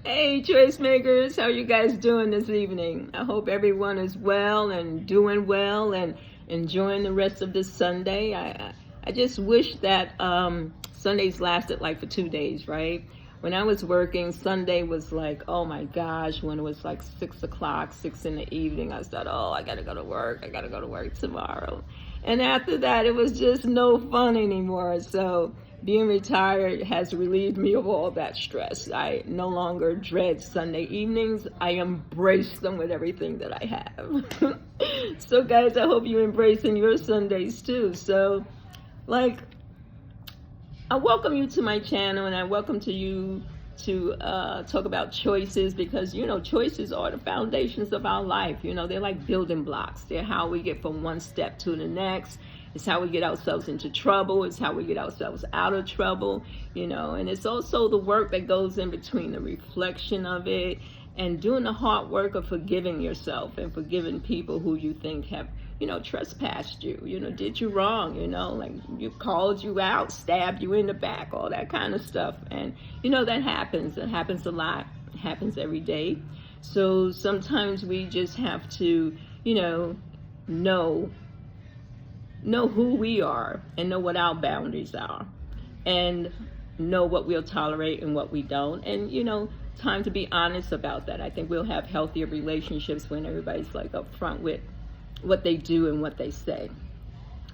Hey, choice makers, how you guys doing this evening? I hope everyone is well and doing well and enjoying the rest of this Sunday. I just wish that Sundays lasted like for 2 days, right? When I was working, Sunday was like, oh my gosh, when it was like 6 o'clock, 6 in the evening, I thought, oh, I gotta go to work. I gotta go to work tomorrow. And after that, it was just no fun anymore. So being retired has relieved me of all that stress. I no longer dread Sunday evenings. I embrace them with everything that I have. So guys, I hope you're embracing your Sundays too. So like, I welcome you to my channel, and I welcome to you to talk about choices, because choices are the foundations of our life. They're like building blocks. They're how we get from one step to the next. It's how we get ourselves into trouble. It's how we get ourselves out of trouble. And it's also the work that goes in between, the reflection of it, and doing the hard work of forgiving yourself and forgiving people who you think have trespassed you, did you wrong, like you called you out, stabbed you in the back, all that kind of stuff. And that happens. It happens a lot. It happens every day. So sometimes we just have to, know who we are and know what our boundaries are, and know what we'll tolerate and what we don't. And time to be honest about that. I think we'll have healthier relationships when everybody's like upfront with what they do and what they say.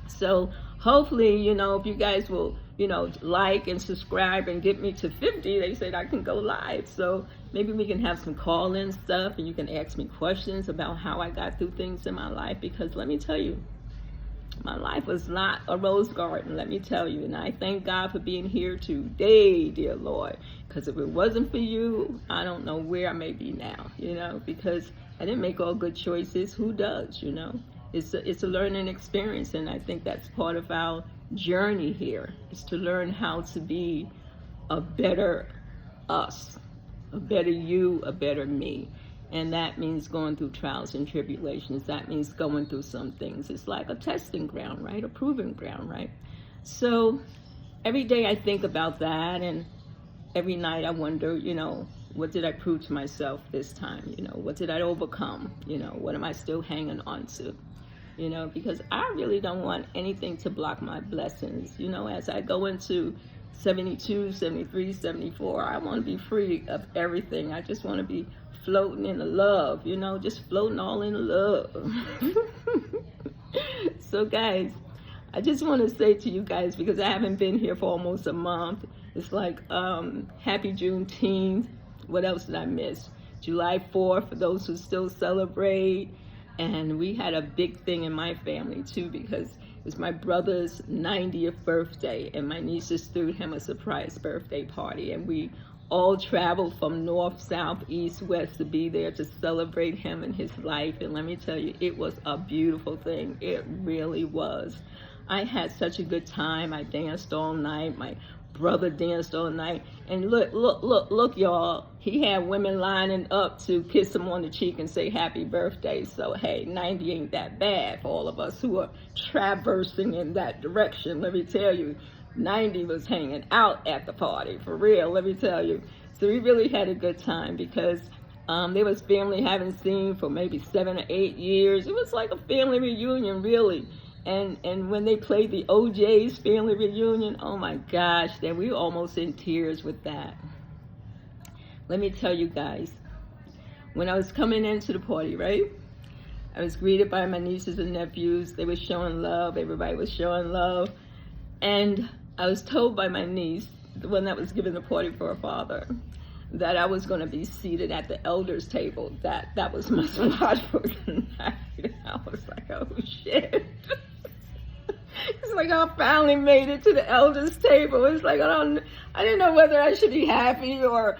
So hopefully, if you guys will, like and subscribe and get me to 50, they said I can go live. So maybe we can have some call-in stuff, and you can ask me questions about how I got through things in my life, because let me tell you, my life was not a rose garden, let me tell you. And I thank God for being here today, dear Lord, because if it wasn't for you, I don't know where I may be now, because I didn't make all good choices. Who does, It's a learning experience, and I think that's part of our journey here, is to learn how to be a better us, a better you, a better me. And that means going through trials and tribulations. That means going through some things. It's like a testing ground, right? A proving ground, right? So every day I think about that, and every night I wonder, what did I prove to myself this time? What did I overcome? What am I still hanging on to? Because I really don't want anything to block my blessings. As I go into 72, 73, 74, I want to be free of everything. I just want to be floating in the love, just floating all in the love. So guys, I just want to say to you guys, because I haven't been here for almost a month, it's like happy Juneteenth. What else did I miss? July 4th for those who still celebrate. And we had a big thing in my family too, because it was my brother's 90th birthday, and my nieces threw him a surprise birthday party, and we all traveled from north, south, east, west to be there to celebrate him and his life. And let me tell you, it was a beautiful thing. It really was. I had such a good time. I danced all night. My brother danced all night. And look, y'all. He had women lining up to kiss him on the cheek and say happy birthday. So, hey, 90 ain't that bad for all of us who are traversing in that direction. Let me tell you, 90 was hanging out at the party, for real, let me tell you. So we really had a good time, because there was family I haven't seen for maybe 7 or 8 years. It was like a family reunion, really. And when they played the OJ's family reunion, oh my gosh, then we were almost in tears with that. Let me tell you guys, when I was coming into the party, right, I was greeted by my nieces and nephews. They were showing love. Everybody was showing love. And I was told by my niece, the one that was giving the party for her father, that I was going to be seated at the elders table. That was my spot for the night. I was like, oh shit. It's like I finally made it to the elders table. It's like I didn't know whether I should be happy or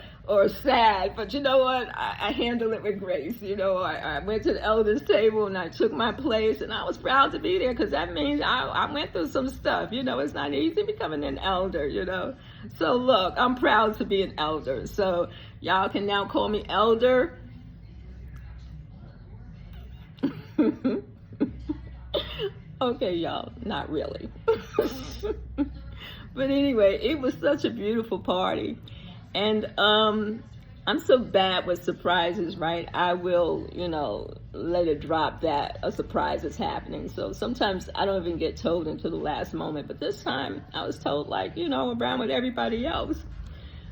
sad, but you know what? I handled it with grace. I went to the elders table and I took my place, and I was proud to be there, because that means I went through some stuff. It's not easy becoming an elder, So look, I'm proud to be an elder. So y'all can now call me elder. Okay, y'all, not really. But anyway, it was such a beautiful party. And I'm so bad with surprises, right? I will, let it drop that a surprise is happening. So sometimes I don't even get told until the last moment. But this time I was told, like, around with everybody else.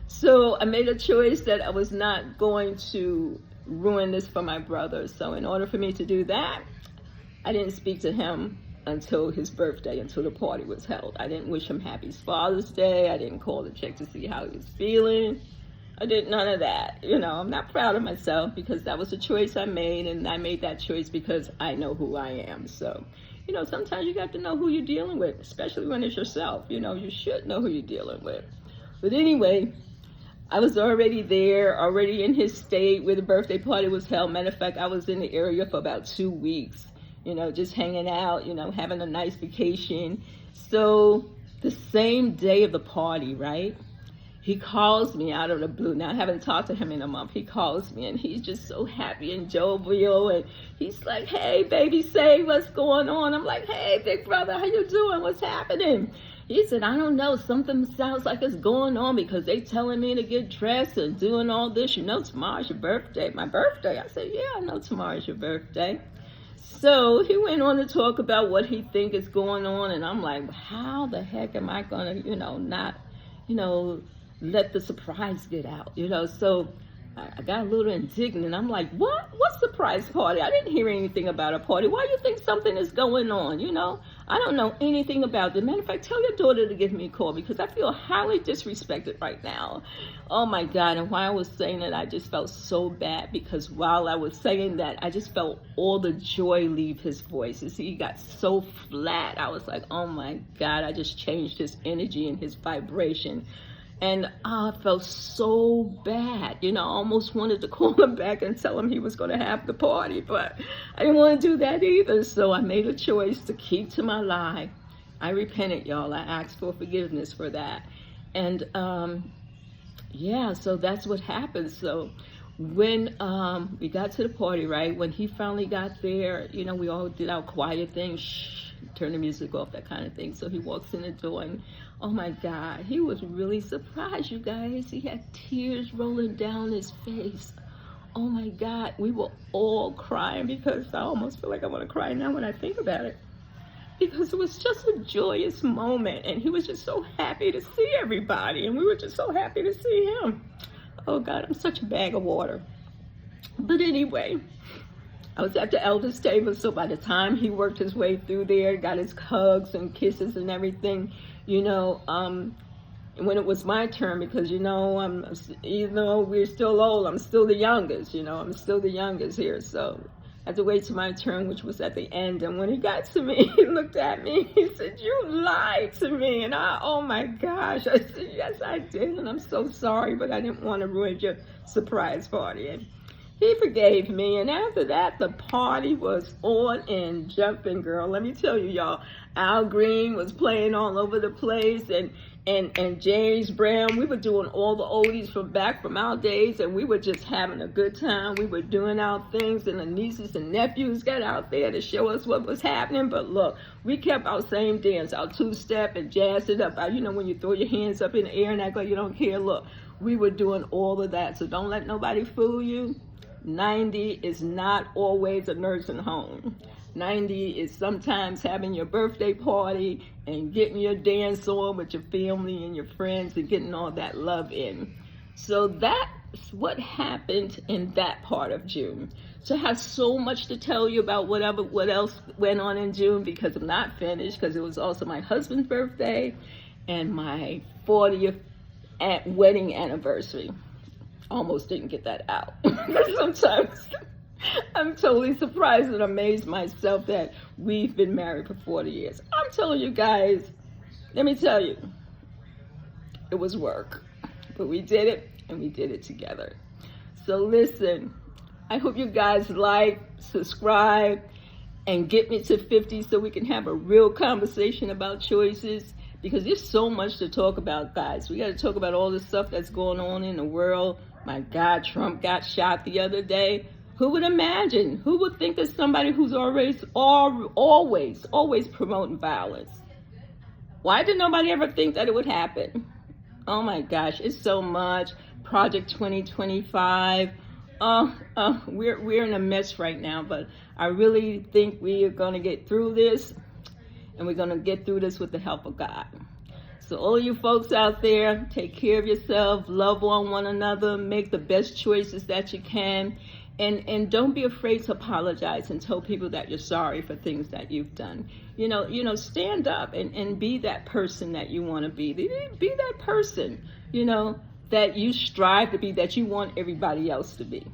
So I made a choice that I was not going to ruin this for my brother. So in order for me to do that, I didn't speak to him until his birthday, until the party was held. I didn't wish him happy Father's Day. I didn't call to check to see how he was feeling. I did none of that. I'm not proud of myself because that was a choice I made, and I made that choice because I know who I am. So, sometimes you got to know who you're dealing with, especially when it's yourself. You should know who you're dealing with. But anyway, I was already there, already in his state where the birthday party was held. Matter of fact, I was in the area for about 2 weeks, just hanging out, having a nice vacation. So the same day of the party, right? He calls me out of the blue. Now, I haven't talked to him in a month. He calls me, and he's just so happy and jovial. And he's like, hey, baby, say what's going on. I'm like, hey, big brother, how you doing? What's happening? He said, I don't know. Something sounds like it's going on because they telling me to get dressed and doing all this. Tomorrow's your birthday. My birthday? I said, yeah, I know tomorrow's your birthday. So he went on to talk about what he think is going on. And I'm like, how the heck am I going to, not, let the surprise get out, So I got a little indignant. I'm like, what? What surprise party? I didn't hear anything about a party. Why do you think something is going on? I don't know anything about it. Matter of fact, tell your daughter to give me a call because I feel highly disrespected right now. Oh my God. And while I was saying that, I just felt so bad because while I was saying that, I just felt all the joy leave his voice. You see, he got so flat. I was like, oh my God, I just changed his energy and his vibration. And I felt so bad, I almost wanted to call him back and tell him he was going to have the party, but I didn't want to do that either. So I made a choice to keep to my lie. I repented, y'all. I asked for forgiveness for that. And so that's what happened. So when we got to the party, right, when he finally got there, we all did our quiet thing, turn the music off, that kind of thing. So he walks in the door and, oh my God, he was really surprised, you guys. He had tears rolling down his face. Oh my God, we were all crying because I almost feel like I want to cry now when I think about it. Because it was just a joyous moment and he was just so happy to see everybody and we were just so happy to see him. Oh God, I'm such a bag of water. But anyway, I was at the elders table, so by the time he worked his way through there, got his hugs and kisses and everything, when it was my turn, because, even though we're still old, I'm still the youngest, I'm still the youngest here, so I had to wait till my turn, which was at the end, and when he got to me, he looked at me, he said, you lied to me, and oh my gosh, I said, yes, I did, and I'm so sorry, but I didn't want to ruin your surprise party, and he forgave me, and after that, the party was on and jumping, girl. Let me tell you, y'all, Al Green was playing all over the place, and James Brown. We were doing all the oldies from our days, and we were just having a good time. We were doing our things, and the nieces and nephews got out there to show us what was happening. But look, we kept our same dance, our two-step, and jazzed it up. When you throw your hands up in the air and act like you don't care, look, we were doing all of that. So don't let nobody fool you. 90 is not always a nursing home. 90 is sometimes having your birthday party and getting your dance on with your family and your friends and getting all that love in. So that's what happened in that part of June. So I have so much to tell you about what else went on in June because I'm not finished, because it was also my husband's birthday and my 40th wedding anniversary. Almost didn't get that out. Sometimes I'm totally surprised and amazed myself that we've been married for 40 years. I'm telling you guys, let me tell you, it was work, but we did it and we did it together. So listen, I hope you guys like, subscribe, and get me to 50 so we can have a real conversation about choices, because there's so much to talk about, guys. We got to talk about all the stuff that's going on in the world. My God, Trump got shot the other day. Who would imagine? Who would think of somebody who's always promoting violence? Why did nobody ever think that it would happen? Oh my gosh, it's so much. Project 2025. We're in a mess right now, but I really think we are going to get through this, and we're going to get through this with the help of God. So all you folks out there, take care of yourself, love on one another, make the best choices that you can, and don't be afraid to apologize and tell people that you're sorry for things that you've done. Stand up and be that person that you want to be. Be that person, that you strive to be, that you want everybody else to be.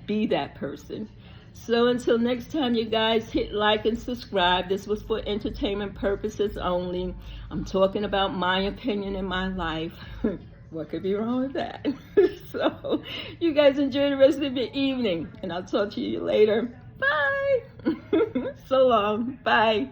Be that person. So until next time, you guys, hit like and subscribe. This was for entertainment purposes only. I'm talking about my opinion in my life. What could be wrong with that? So you guys enjoy the rest of your evening, and I'll talk to you later. Bye. So long. Bye.